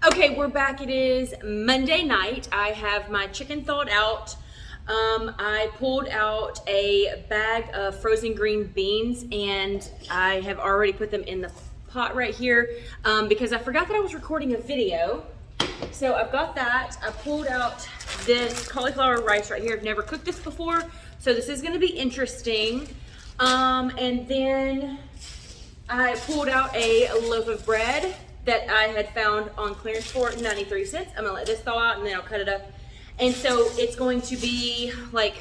Okay, we're back. It is Monday night. I have my chicken thawed out. I pulled out a bag of frozen green beans and I have already put them in the pot right here because I forgot that I was recording a video. So I've got that. I pulled out this cauliflower rice right here. I've never cooked this before, so this is going to be interesting. And then I pulled out a loaf of bread that I had found on clearance for 93 cents. I'm gonna let this thaw out and then I'll cut it up. And so it's going to be like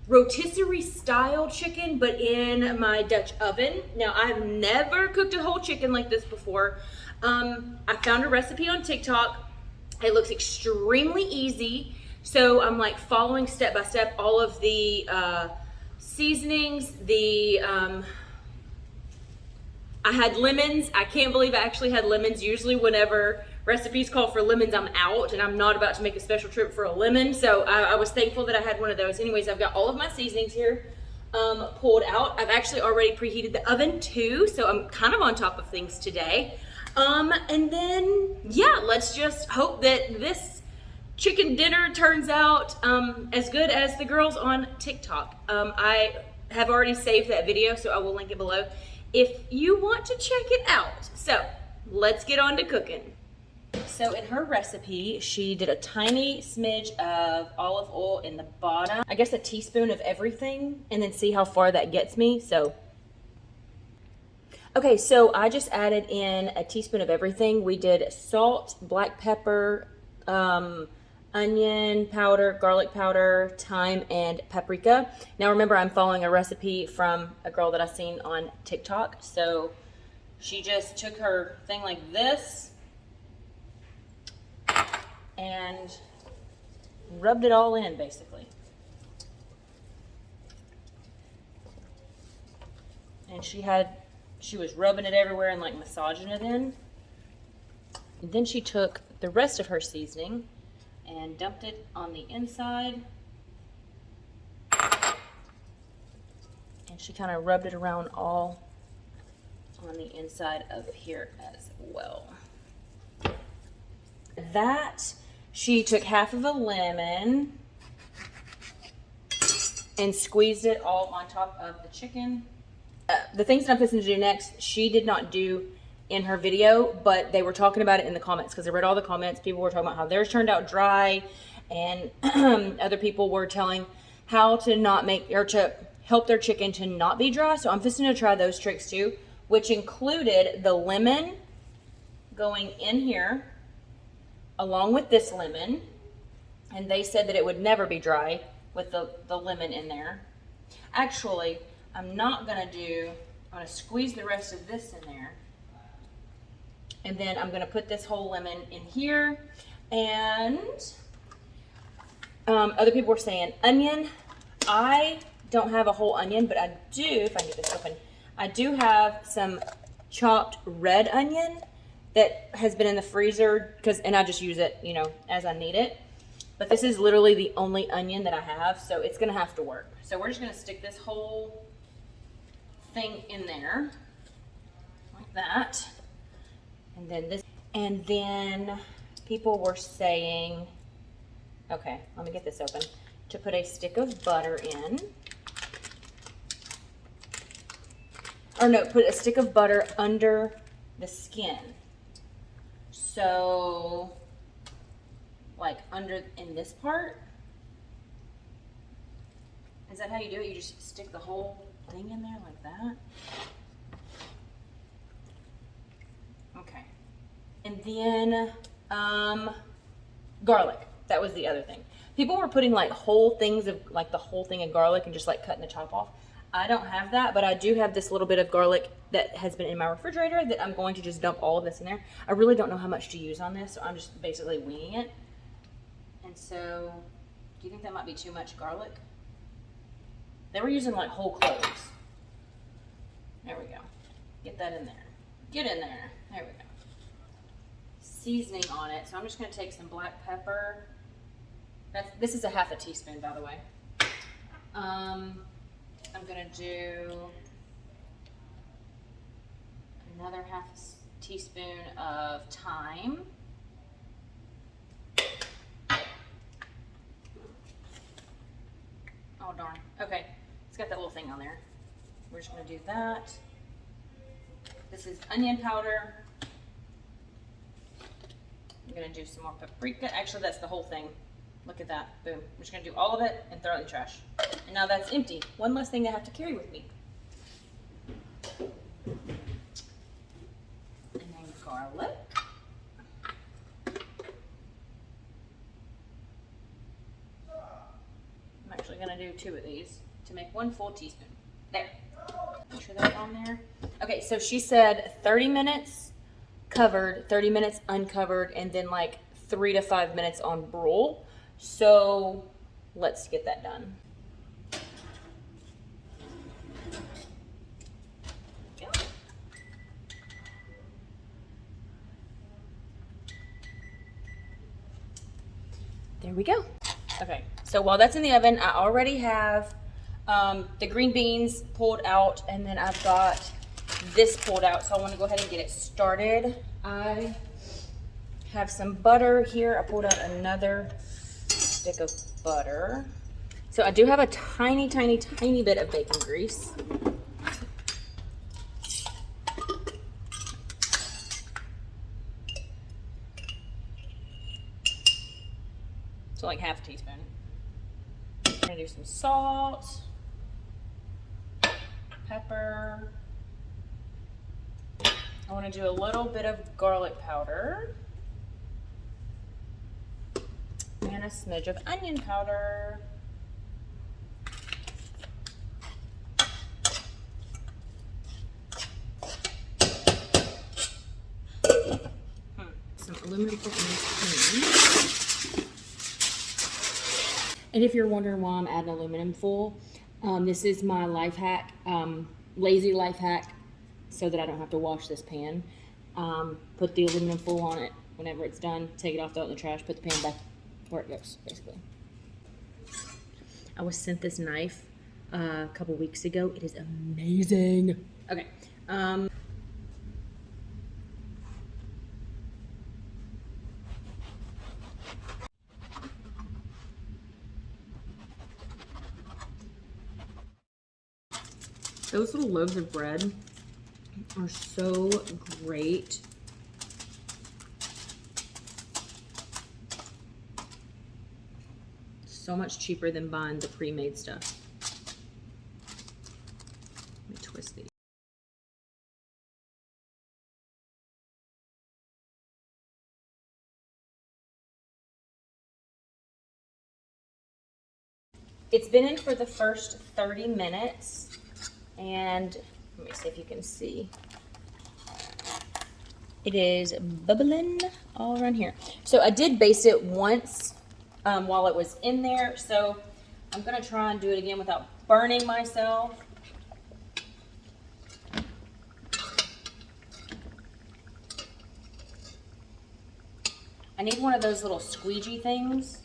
rotisserie style chicken, but in my Dutch oven. Now, I've never cooked a whole chicken like this before. I found a recipe on TikTok. It looks extremely easy. So I'm like following step by step all of the seasonings, I had lemons. I can't believe I actually had lemons. Usually whenever recipes call for lemons, I'm out and I'm not about to make a special trip for a lemon. So I was thankful that I had one of those. Anyways, I've got all of my seasonings here pulled out. I've actually already preheated the oven too, so I'm kind of on top of things today. And then, yeah, let's just hope that this chicken dinner turns out as good as the girls on TikTok. I have already saved that video, so I will link it below if you want to check it out. So let's get on to cooking. So in her recipe, she did a tiny smidge of olive oil in the bottom. I guess a teaspoon of everything, and then see how far that gets me. So, okay, so I just added in a teaspoon of everything. We did salt, black pepper, onion powder, garlic powder, thyme, and paprika. Now remember, I'm following a recipe from a girl that I've seen on TikTok. So she just took her thing like this and rubbed it all in, basically. And she was rubbing it everywhere and like massaging it in. And then she took the rest of her seasoning and dumped it on the inside. And she kind of rubbed it around all on the inside of here as well. That, she took half of a lemon and squeezed it all on top of the chicken. The things that I'm fixing to do next, she did not do in her video, but they were talking about it in the comments because I read all the comments. People were talking about how theirs turned out dry, and other people were telling how to not make, or to help their chicken to not be dry. So I'm fixing to try those tricks too, which included the lemon going in here along with this lemon. And they said that it would never be dry with the lemon in there. Actually, I'm gonna squeeze the rest of this in there. And then I'm gonna put this whole lemon in here. And other people were saying onion. I don't have a whole onion, but I do, if I can get this open, I do have some chopped red onion that has been in the freezer, and I just use it, you know, as I need it. But this is literally the only onion that I have, so it's gonna have to work. So we're just gonna stick this whole thing in there, like that. And then this, and then people were saying, okay, let me get this open, to put a stick of butter in. Or no, put a stick of butter under the skin. So, like in this part. Is that how you do it? You just stick the whole thing in there like that? Okay. And then garlic. That was the other thing. People were putting like whole things of like the whole thing of garlic and just like cutting the top off. I don't have that, but I do have this little bit of garlic that has been in my refrigerator that I'm going to just dump all of this in there. I really don't know how much to use on this, so I'm just basically winging it. And so, do you think that might be too much garlic? They were using like whole cloves. There we go. Get that in there. Get in there. There we go. Seasoning on it. So I'm just going to take some black pepper. This is a half a teaspoon, by the way. I'm going to do another half teaspoon of thyme. AIRBORNE. Okay, it's got that little thing on there. We're just gonna do that. This is onion powder. I'm gonna do some more paprika. Actually, that's the whole thing. Look at that, boom. I'm just gonna do all of it and throw it in the trash. And now that's empty. One less thing I have to carry with me. And then garlic. I'm actually gonna do 2 of these to make 1 full teaspoon. There. Make sure that's on there. Okay, so she said 30 minutes covered, 30 minutes uncovered, and then like 3 to 5 minutes on broil. So let's get that done. There we go. Okay, so while that's in the oven, I already have the green beans pulled out, and then I've got this pulled out, so I want to go ahead and get it started. I have some butter here. I pulled out another stick of butter. So I do have a tiny, tiny, tiny bit of bacon grease. So like half a teaspoon. I'm gonna do some salt, pepper. I want to do a little bit of garlic powder and a smidge of onion powder. Some aluminum foil in this pan. And if you're wondering why I'm adding aluminum foil, this is my life hack, lazy life hack, so that I don't have to wash this pan. Put the aluminum foil on it whenever it's done, take it off, throw it in the trash, put the pan back where it goes, basically. I was sent this knife a couple weeks ago. It is amazing. Okay. Those little loaves of bread are so great. So much cheaper than buying the pre-made stuff. Let me twist these. It's been in for the first 30 minutes. And let me see if you can see. It is bubbling all around here. So I did baste it once while it was in there. So I'm gonna try and do it again without burning myself. I need one of those little squeegee things.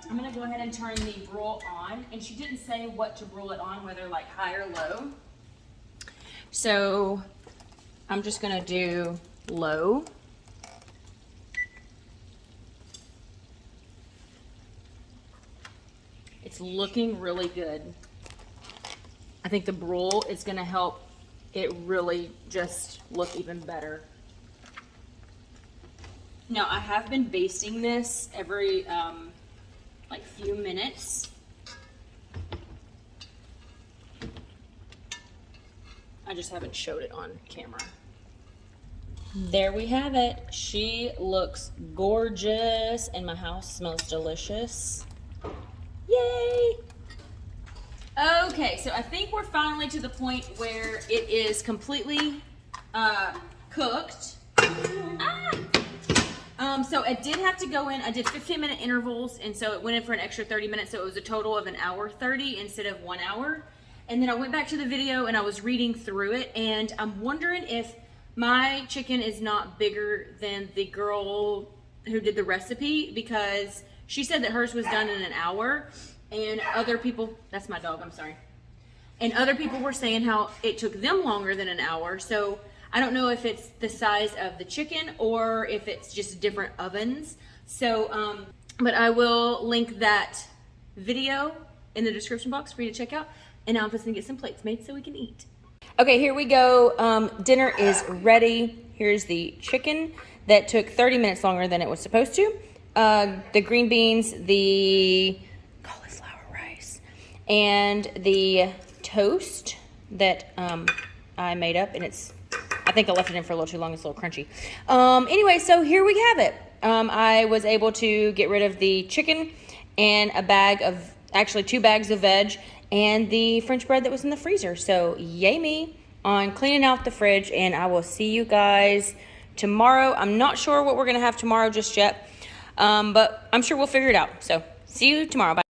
I'm gonna go ahead and turn the broil on, and she didn't say what to broil it on, whether like high or low. So I'm just gonna do low. It's looking really good. I think the broil is gonna help it really just look even better. Now I have been basting this every like few minutes. I just haven't showed it on camera. There we have it. She looks gorgeous and my house smells delicious. Yay! Okay, so I think we're finally to the point where it is completely cooked. So I did have to go in, I did 15-minute intervals, and so it went in for an extra 30 minutes, so it was a total of 1 hour 30 instead of 1 hour. And then I went back to the video and I was reading through it, and I'm wondering if my chicken is not bigger than the girl who did the recipe, because She said that hers was done in an hour, and other people, that's my dog, I'm sorry. And other people were saying how it took them longer than an hour. So I don't know if it's the size of the chicken or if it's just different ovens. So, but I will link that video in the description box for you to check out. And now I'm just gonna get some plates made so we can eat. Okay, here we go. Dinner is ready. Here's the chicken that took 30 minutes longer than it was supposed to. The green beans, the cauliflower rice, and the toast that I made up, and I think I left it in for a little too long. It's a little crunchy. Anyway, so here we have it. I was able to get rid of the chicken and actually 2 bags of veg and the French bread that was in the freezer. So yay me on cleaning out the fridge, and I will see you guys tomorrow. I'm not sure what we're gonna have tomorrow just yet, but I'm sure we'll figure it out. So see you tomorrow. Bye.